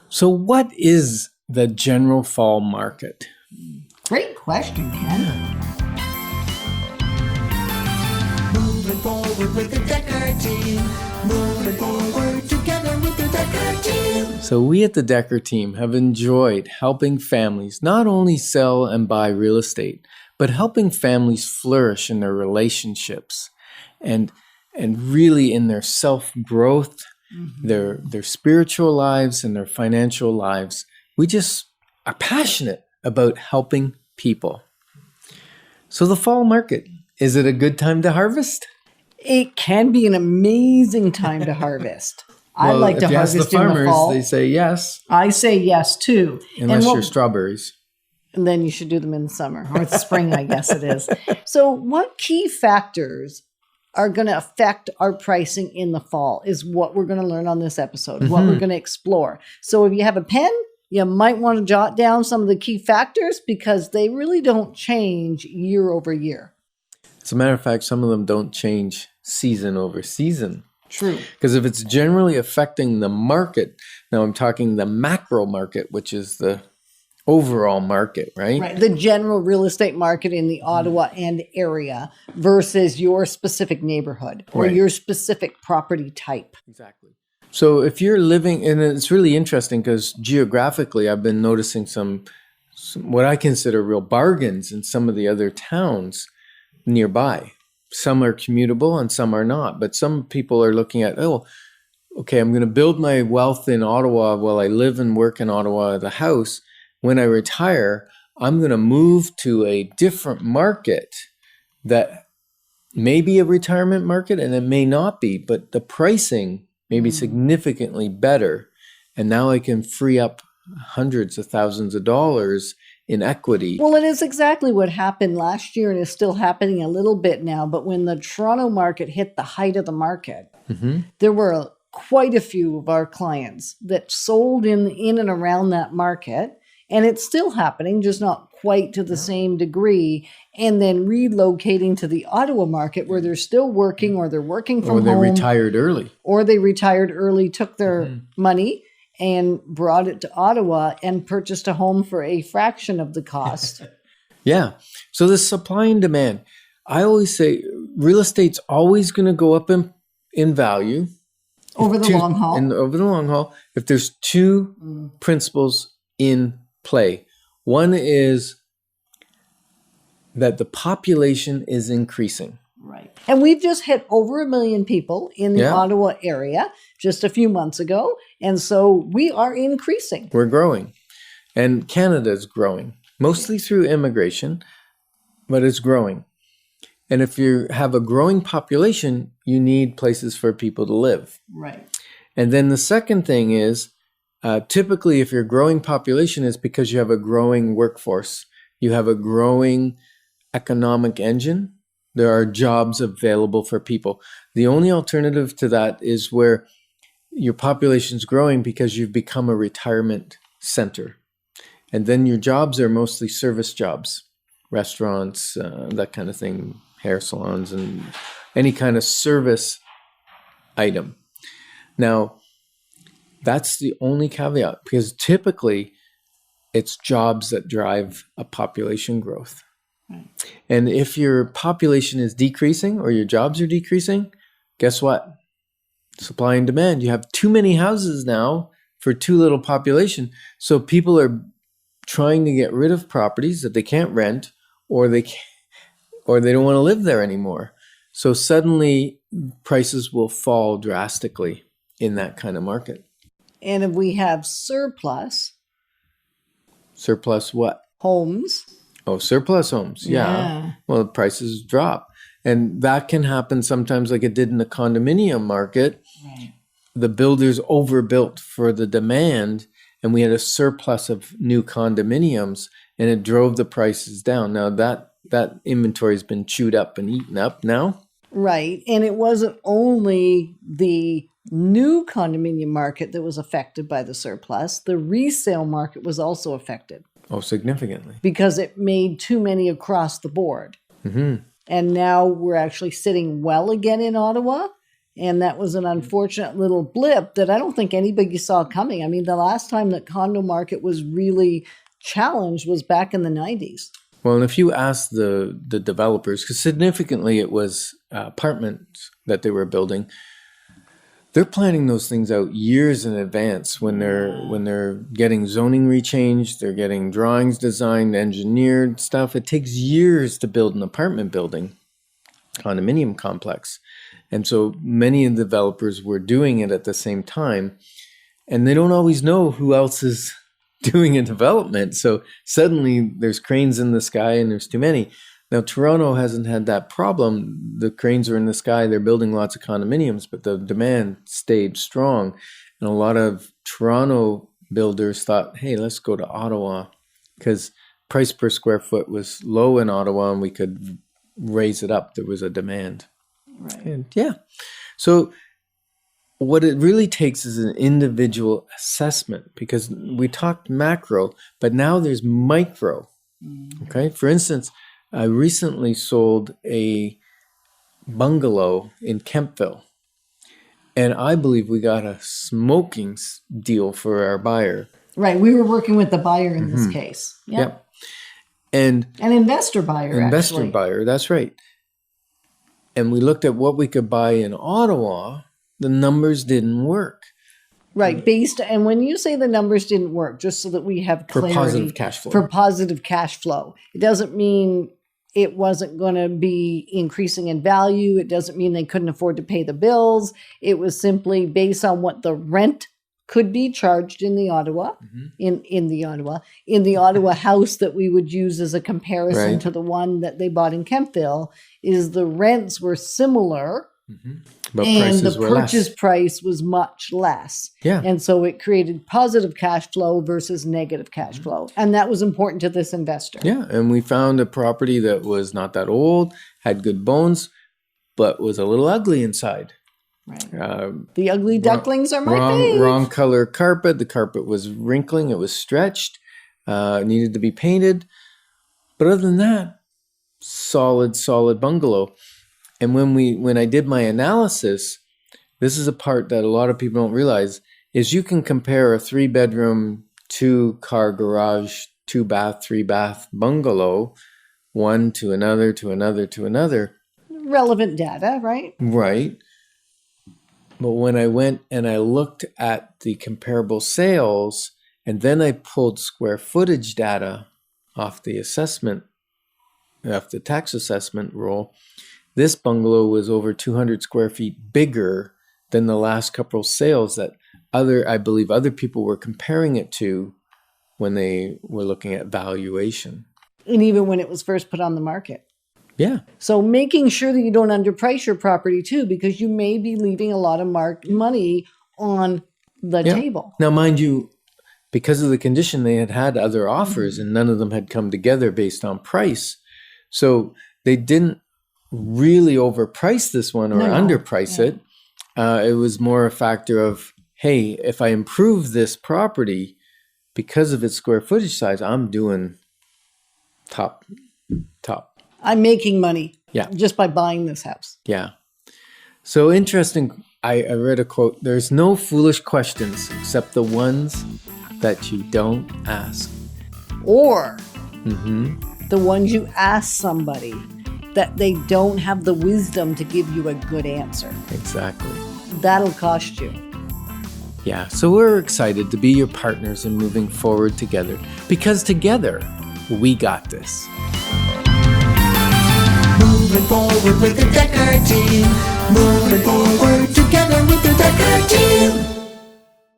So what is the general fall market? Great question, Ken. Moving forward with the Decker team. Moving forward together with the Decker team. So we at the Decker team have enjoyed helping families not only sell and buy real estate, but helping families flourish in their relationships and really in their self-growth, their spiritual lives and their financial lives. We just are passionate about helping people. So the fall market, is it a good time to harvest? It can be an amazing time to harvest. I Well, like to if you ask harvest the farmers, in the fall. they say yes, I say yes too. unless you're strawberries. And then you should do them in the summer or the spring, I guess it is. So what key factors are going to affect our pricing in the fall is what we're going to learn on this episode, what we're going to explore. So if you have a pen, you might want to jot down some of the key factors because they really don't change year over year. As a matter of fact, some of them don't change season over season. True. Because if it's generally affecting the market, now I'm talking the macro market, which is the overall market, right? Right. The general real estate market in the Ottawa and area versus your specific neighborhood or Right. your specific property type. Exactly. So if you're living, and it's really interesting because geographically, I've been noticing some what I consider real bargains in some of the other towns nearby. Some are commutable and some are not. But some people are looking at, oh, okay, I'm going to build my wealth in Ottawa while I live and work in Ottawa, the house. When I retire, I'm going to move to a different market that may be a retirement market and it may not be, but the pricing may be significantly better. And now I can free up hundreds of thousands of dollars in equity. Well, it is exactly what happened last year and is still happening a little bit now. But when the Toronto market hit the height of the market, there were quite a few of our clients that sold in and around that market. And it's still happening, just not quite to the same degree. And then relocating to the Ottawa market where they're still working or they're working from Or they home. retired early. Or they retired early, took their money and brought it to Ottawa and purchased a home for a fraction of the cost. Yeah. So the supply and demand. I always say real estate's always going to go up in value. Over the long haul. And over the long haul, if there's two principles in play. One is that the population is increasing. Right. And we've just hit over 1 million people in the Yeah. Ottawa area just a few months ago. And so we are increasing. We're growing. And Canada is growing, mostly through immigration, but it's growing. And if you have a growing population, you need places for people to live. Right. And then the second thing is, typically, if your growing population is because you have a growing workforce, you have a growing economic engine, there are jobs available for people. The only alternative to that is where your population's growing because you've become a retirement center. And then your jobs are mostly service jobs, restaurants, that kind of thing, hair salons, and any kind of service item. Now, that's the only caveat because typically it's jobs that drive a population growth. Right. And if your population is decreasing or your jobs are decreasing, guess what? Supply and demand. You have too many houses now for too little population. So people are trying to get rid of properties that they can't rent or they don't want to live there anymore. So suddenly prices will fall drastically in that kind of market. And if we have surplus what? homes. Oh, surplus homes. Yeah. Well, the prices drop. And that can happen sometimes like it did in the condominium market. Right. The builders overbuilt for the demand and we had a surplus of new condominiums and it drove the prices down. Now that inventory has been chewed up and eaten up now. Right. And it wasn't only the new condominium market that was affected by the surplus. The resale market was also affected. Oh, significantly. Because it made too many across the board. Mm-hmm. And now we're actually sitting well again in Ottawa. And that was an unfortunate little blip that I don't think anybody saw coming. I mean, the last time the condo market was really challenged was back in the 90s. Well, and if you ask the developers, because significantly it was apartments that they were building, they're planning those things out years in advance when they're getting zoning rechanged, they're getting drawings designed, engineered stuff. It takes years to build an apartment building, condominium complex. And so many of the developers were doing it at the same time, and they don't always know who else is doing a development. So suddenly there's cranes in the sky and there's too many. Now, Toronto hasn't had that problem. The cranes are in the sky. They're building lots of condominiums, but the demand stayed strong. And a lot of Toronto builders thought, hey, let's go to Ottawa, because price per square foot was low in Ottawa and we could raise it up. There was a demand. Right. And yeah. So what it really takes is an individual assessment, because we talked macro, but now there's micro. Okay. For instance, I recently sold a bungalow in Kemptville, and I believe we got a smoking deal for our buyer. Right. We were working with the buyer in this case. Yep. Yep. And An investor buyer, actually. buyer, that's right. And we looked at what we could buy in Ottawa. The numbers didn't work. Right. And when you say the numbers didn't work, just so that we have clarity. For positive cash flow. For positive cash flow. It doesn't mean it wasn't going to be increasing in value. It doesn't mean they couldn't afford to pay the bills. It was simply based on what the rent could be charged in the Ottawa, in the Ottawa house that we would use as a comparison Right. to the one that they bought in Kemptville, is the rents were similar. But And prices the were purchase less. price was much less. Yeah. And so it created positive cash flow versus negative cash flow. And that was important to this investor. Yeah, and we found a property that was not that old, had good bones, but was a little ugly inside. Right. The ugly ducklings are my fave. Wrong color carpet. The carpet was wrinkling. It was stretched. Needed to be painted. But other than that, solid bungalow. And when I did my analysis, this is a part that a lot of people don't realize, is you can compare a 3-bedroom, 2-car garage, 2-bath, 3-bath bungalow, one to another, to another, to another. Relevant data, right? Right. But when I went and I looked at the comparable sales, and then I pulled square footage data off the assessment, off the tax assessment roll, this bungalow was over 200 square feet bigger than the last couple of sales that I believe other people were comparing it to when they were looking at valuation. And even when it was first put on the market. Yeah. So making sure that you don't underprice your property too, because you may be leaving a lot of money on the table. Now, mind you, because of the condition, they had other offers and none of them had come together based on price. So they didn't really overprice this one or underprice it. It was more a factor of, hey, if I improve this property because of its square footage size, I'm doing top. I'm making money Yeah. just by buying this house. Yeah. So interesting. I read a quote. There's no foolish questions except the ones that you don't ask. Or the ones you ask somebody that they don't have the wisdom to give you a good answer. Exactly. That'll cost you. Yeah. So we're excited to be your partners in moving forward together, because together we got this. Moving forward with the Decker team. Moving forward together with the Decker team.